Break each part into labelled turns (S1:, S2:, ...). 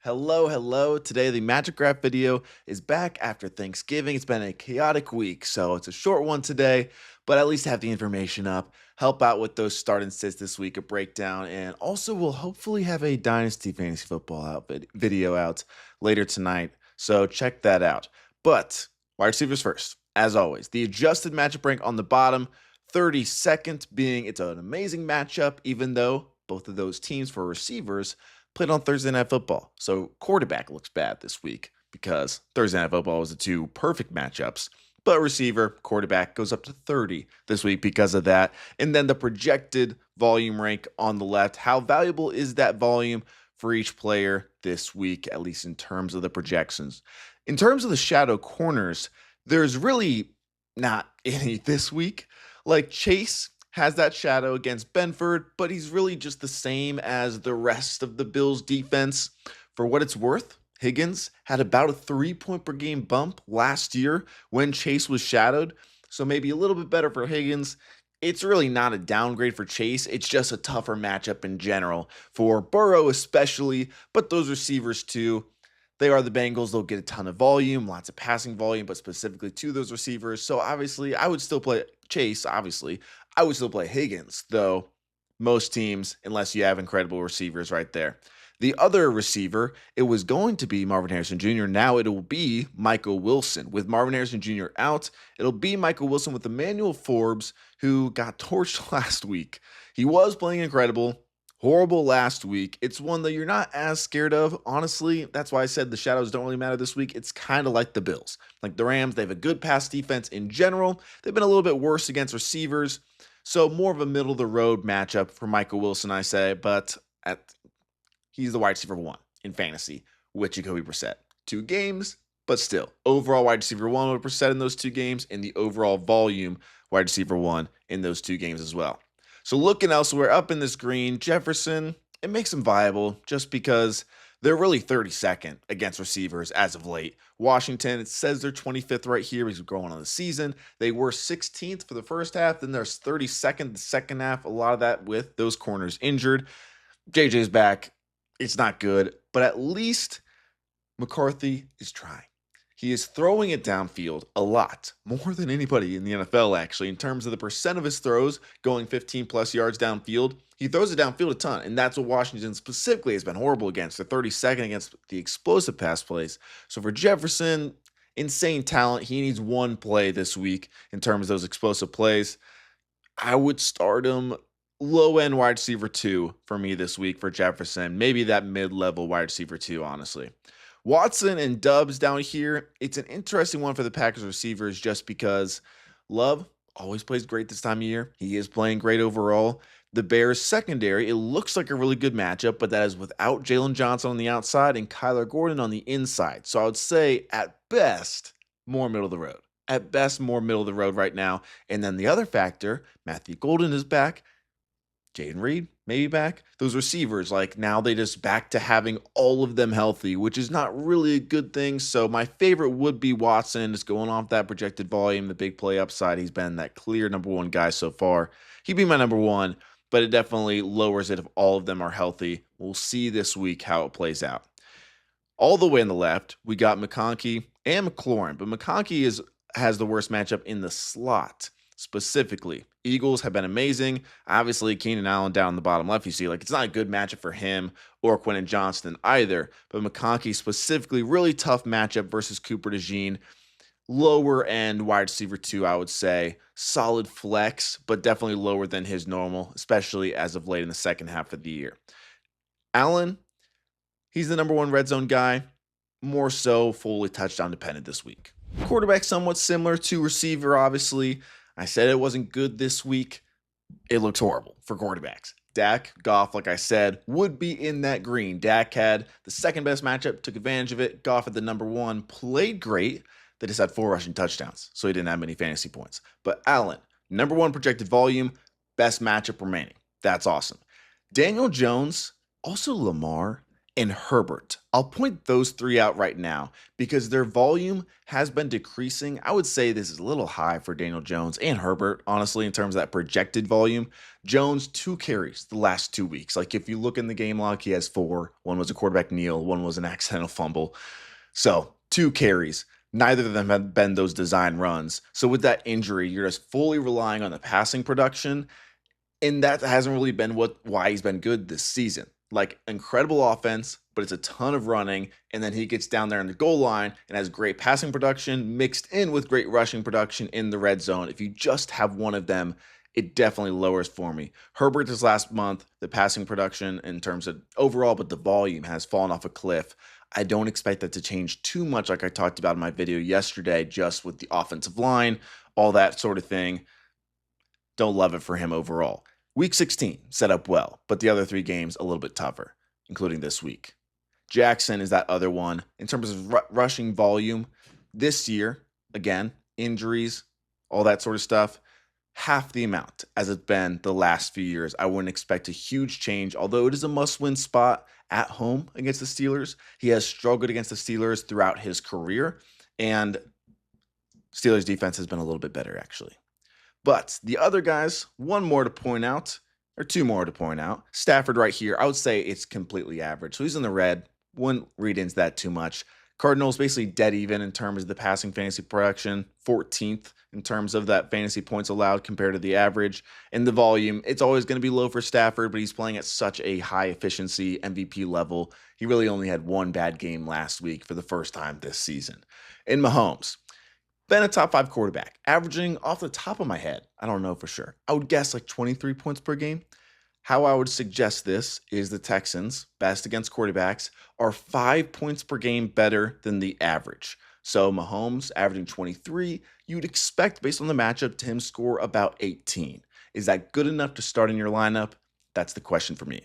S1: Hello, hello. Today, the Magic Graph video is back after Thanksgiving. It's been a chaotic week, so it's a short one today, but at least have the information up, help out with those start and sits this week, a breakdown, and also we'll hopefully have a Dynasty Fantasy Football video out later tonight, so check that out. But wide receivers first, as always. The adjusted matchup rank on the bottom, 32nd being it's an amazing matchup, even though both of those teams for receivers played on Thursday Night Football. So quarterback looks bad this week because Thursday Night Football was the two perfect matchups. But receiver, quarterback goes up to 30 this week because of that. And then the projected volume rank on the left. How valuable is that volume for each player this week, at least in terms of the projections? In terms of the shadow corners, there's really not any this week. Like Chase has that shadow against Benford, but he's really just the same as the rest of the Bills defense. For what it's worth, Higgins had about a 3-point per game bump last year when Chase was shadowed, so maybe a little bit better for Higgins. It's really not a downgrade for Chase. It's just a tougher matchup in general for Burrow especially, but those receivers too. They are the Bengals. They'll get a ton of volume, lots of passing volume, but specifically to those receivers. So obviously, I would still play Chase, obviously. I would still play Higgins, though most teams, unless you have incredible receivers right there. The other receiver, it was going to be Marvin Harrison Jr. Now it will be Michael Wilson. With Marvin Harrison Jr. out, it'll be Michael Wilson with Emmanuel Forbes, who got torched last week. He was playing incredible. Horrible last week. It's one that you're not as scared of. Honestly, that's why I said the shadows don't really matter this week. It's kind of like the Bills. Like the Rams, they have a good pass defense in general. They've been a little bit worse against receivers. So more of a middle of the road matchup for Michael Wilson, I say. But he's the wide receiver one in fantasy with Jacoby Brissett. 2 games, but still. Overall wide receiver one with Brissett in those 2 games, and the overall volume wide receiver one in those 2 games as well. So looking elsewhere, up in this green, Jefferson, it makes him viable just because they're really 32nd against receivers as of late. Washington, it says they're 25th right here as we're going on the season. They were 16th for the first half, then there's 32nd the second half. A lot of that with those corners injured. JJ's back. It's not good, but at least McCarthy is trying. He is throwing it downfield a lot, more than anybody in the NFL, actually, in terms of the percent of his throws going 15-plus yards downfield. He throws it downfield a ton, and that's what Washington specifically has been horrible against. They're 32nd against the explosive pass plays. So for Jefferson, insane talent. He needs one play this week in terms of those explosive plays. I would start him low-end wide receiver 2 for me this week for Jefferson. Maybe that mid-level wide receiver 2, honestly. Watson and Dubs down here, it's an interesting one for the Packers receivers just because Love always plays great this time of year. He is playing great overall. The Bears secondary, it looks like a really good matchup, but that is without Jalen Johnson on the outside and Kyler Gordon on the inside. So I would say at best, more middle of the road. At best, more middle of the road right now. And then the other factor, Matthew Golden is back. Jaden Reed, maybe back. Those receivers, like now they just back to having all of them healthy, which is not really a good thing. So my favorite would be Watson, just going off that projected volume, the big play upside. He's been that clear number 1 guy so far. He'd be my number 1, but it definitely lowers it if all of them are healthy. We'll see this week how it plays out. All the way on the left, we got McConkey and McLaurin, but McConkey has the worst matchup in the slot. Specifically, Eagles have been amazing. Obviously, Keenan Allen down in the bottom left, you see, like it's not a good matchup for him or Quinshon Judkins either. But McConkey specifically, really tough matchup versus Cooper DeJean. Lower end wide receiver 2, I would say. Solid flex, but definitely lower than his normal, especially as of late in the second half of the year. Allen, he's the number 1 red zone guy. More so fully touchdown dependent this week. Quarterback somewhat similar to receiver, obviously. I said it wasn't good this week. It looks horrible for quarterbacks. Dak, Goff, like I said, would be in that green. Dak had the second best matchup, took advantage of it. Goff at the number 1, played great. They just had 4 rushing touchdowns, so he didn't have many fantasy points. But Allen, number 1 projected volume, best matchup remaining. That's awesome. Daniel Jones, also Lamar, and Herbert. I'll point those three out right now because their volume has been decreasing. I would say this is a little high for Daniel Jones and Herbert, honestly, in terms of that projected volume. Jones, 2 carries the last 2 weeks. Like if you look in the game log, he has four. One was a quarterback kneel, one was an accidental fumble. So 2 carries. Neither of them have been those design runs. So with that injury, you're just fully relying on the passing production. And that hasn't really been why he's been good this season. Like incredible offense, but it's a ton of running, and then he gets down there in the goal line and has great passing production mixed in with great rushing production in the red zone. If you just have one of them, it definitely lowers for me. Herbert this last month, the passing production in terms of overall, but the volume has fallen off a cliff. I don't expect that to change too much, like I talked about in my video yesterday, just with the offensive line, all that sort of thing. Don't love it for him overall. Week 16 set up well, but the other 3 games a little bit tougher, including this week. Jackson is that other one. In terms of rushing volume, this year, again, injuries, all that sort of stuff, half the amount as it's been the last few years. I wouldn't expect a huge change, although it is a must-win spot at home against the Steelers. He has struggled against the Steelers throughout his career, and Steelers defense has been a little bit better, actually. But the other guys, one more to point out, or 2 more to point out. Stafford right here, I would say it's completely average. So he's in the red. Wouldn't read into that too much. Cardinals basically dead even in terms of the passing fantasy production, 14th in terms of that fantasy points allowed compared to the average. And the volume, it's always going to be low for Stafford, but he's playing at such a high efficiency MVP level. He really only had one bad game last week for the first time this season. In Mahomes, been a top 5 quarterback, averaging off the top of my head, I don't know for sure, I would guess like 23 points per game. How I would suggest this is the Texans, best against quarterbacks, are 5 points per game better than the average. So Mahomes averaging 23, you'd expect based on the matchup to him score about 18. Is that good enough to start in your lineup? That's the question for me.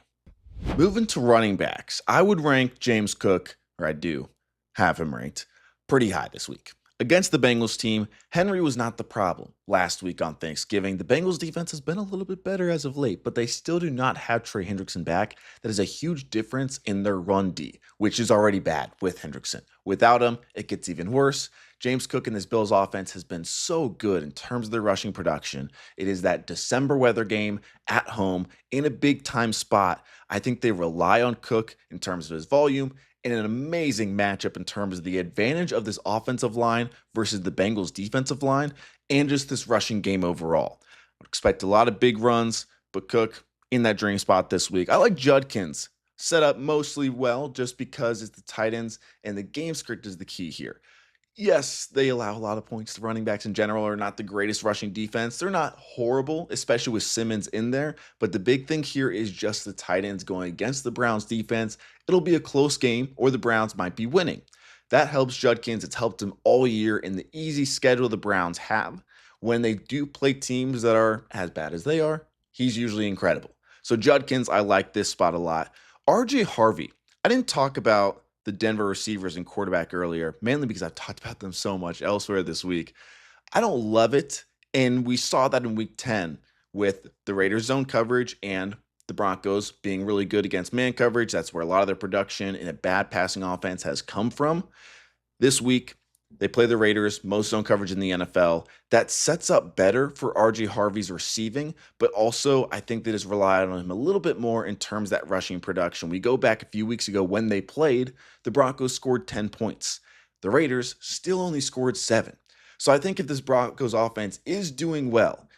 S1: Moving to running backs, I would rank James Cook, or I do have him ranked, pretty high this week. Against the Bengals team, Henry was not the problem. Last week on Thanksgiving, the Bengals defense has been a little bit better as of late, but they still do not have Trey Hendrickson back. That is a huge difference in their run D, which is already bad with Hendrickson. Without him, it gets even worse. James Cook in this Bills offense has been so good in terms of their rushing production. It is that December weather game at home in a big time spot. I think they rely on Cook in terms of his volume, in an amazing matchup in terms of the advantage of this offensive line versus the Bengals defensive line and just this rushing game overall. I expect a lot of big runs, but Cook in that dream spot this week. I like Judkins set up mostly well just because it's the tight ends and the game script is the key here. Yes, they allow a lot of points to running backs in general, are not the greatest rushing defense. They're not horrible, especially with Simmons in there. But the big thing here is just the tight ends going against the Browns defense. It'll be a close game, or the Browns might be winning. That helps Judkins. It's helped him all year in the easy schedule the Browns have. When they do play teams that are as bad as they are, he's usually incredible. So Judkins, I like this spot a lot. RJ Harvey, I didn't talk about the Denver receivers and quarterback earlier, mainly because I've talked about them so much elsewhere this week. I don't love it, and we saw that in week 10 with the Raiders zone coverage and the Broncos being really good against man coverage. That's where a lot of their production in a bad passing offense has come from. This week, they play the Raiders, most zone coverage in the NFL. That sets up better for RJ Harvey's receiving, but also I think that is relied on him a little bit more in terms of that rushing production. We go back a few weeks ago when they played, the Broncos scored 10 points. The Raiders still only scored 7. So I think if this Broncos offense is doing well,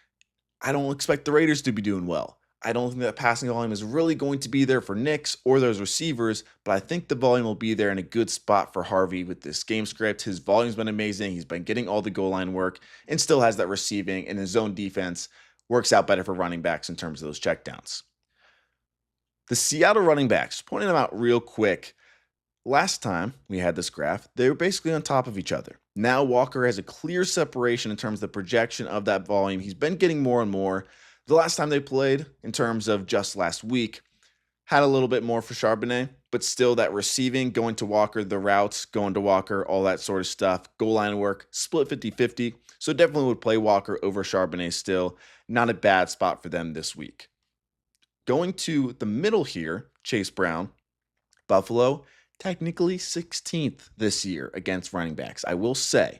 S1: I don't expect the Raiders to be doing well. I don't think that passing volume is really going to be there for Knicks or those receivers, but I think the volume will be there in a good spot for Harvey with this game script. His volume's been amazing. He's been getting all the goal line work and still has that receiving, and his zone defense works out better for running backs in terms of those checkdowns. The Seattle running backs, pointing them out real quick. Last time we had this graph, they were basically on top of each other. Now Walker has a clear separation in terms of the projection of that volume. He's been getting more and more. The last time they played, in terms of just last week, had a little bit more for Charbonnet, but still that receiving, going to Walker, the routes, going to Walker, all that sort of stuff, goal line work, split 50-50. So definitely would play Walker over Charbonnet still. Not a bad spot for them this week. Going to the middle here, Chase Brown, Buffalo, technically 16th this year against running backs. I will say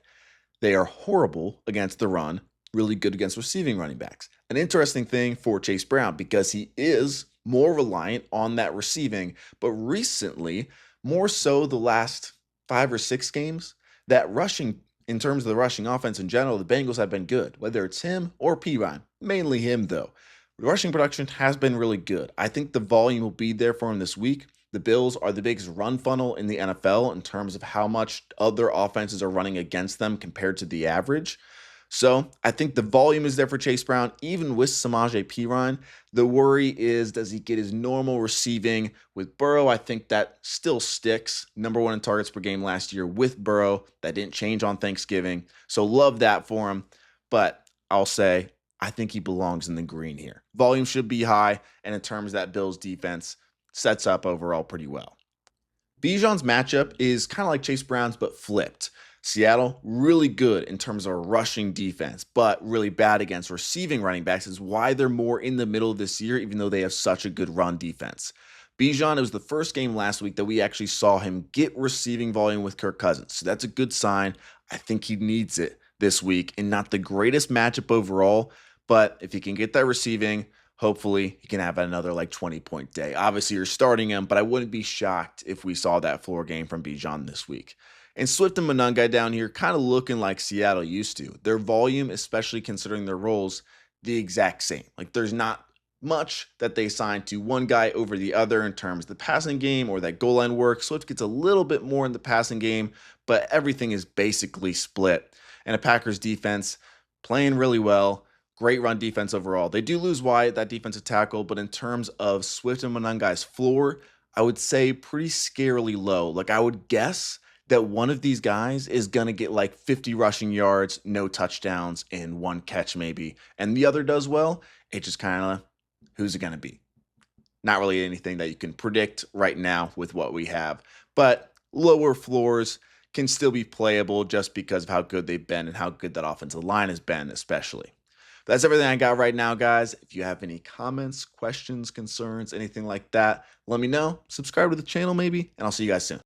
S1: they are horrible against the run, really good against receiving running backs. An interesting thing for Chase Brown because he is more reliant on that receiving, but recently, more so the last 5 or 6 games, that rushing, in terms of the rushing offense in general, the Bengals have been good, whether it's him or Piran. Mainly him, though. The rushing production has been really good. I think the volume will be there for him this week. The Bills are the biggest run funnel in the NFL in terms of how much other offenses are running against them compared to the average. So I think the volume is there for Chase Brown, even with Samaje Perine. The worry is, does he get his normal receiving with Burrow? I think that still sticks. #1 in targets per game last year with Burrow. That didn't change on Thanksgiving. So love that for him. But I'll say, I think he belongs in the green here. Volume should be high, and in terms of that Bills defense, sets up overall pretty well. Bijan's matchup is kind of like Chase Brown's, but flipped. Seattle, really good in terms of rushing defense, but really bad against receiving running backs is why they're more in the middle this year, even though they have such a good run defense. Bijan, it was the first game last week that we actually saw him get receiving volume with Kirk Cousins. So that's a good sign. I think he needs it this week, and not the greatest matchup overall, but if he can get that receiving, hopefully he can have another like 20-point day. Obviously, you're starting him, but I wouldn't be shocked if we saw that floor game from Bijan this week. And Swift and Monangai down here kind of looking like Seattle used to. Their volume, especially considering their roles, the exact same. Like there's not much that they assign to one guy over the other in terms of the passing game or that goal line work. Swift gets a little bit more in the passing game, but everything is basically split. And a Packers defense playing really well. Great run defense overall. They do lose Wyatt, that defensive tackle, but in terms of Swift and Monangai's floor, I would say pretty scarily low. Like I would guess that one of these guys is going to get like 50 rushing yards, no touchdowns, and 1 catch maybe. And the other does well. It just kind of, who's it going to be? Not really anything that you can predict right now with what we have. But lower floors can still be playable just because of how good they've been and how good that offensive line has been, especially. That's everything I got right now, guys. If you have any comments, questions, concerns, anything like that, let me know. Subscribe to the channel maybe, and I'll see you guys soon.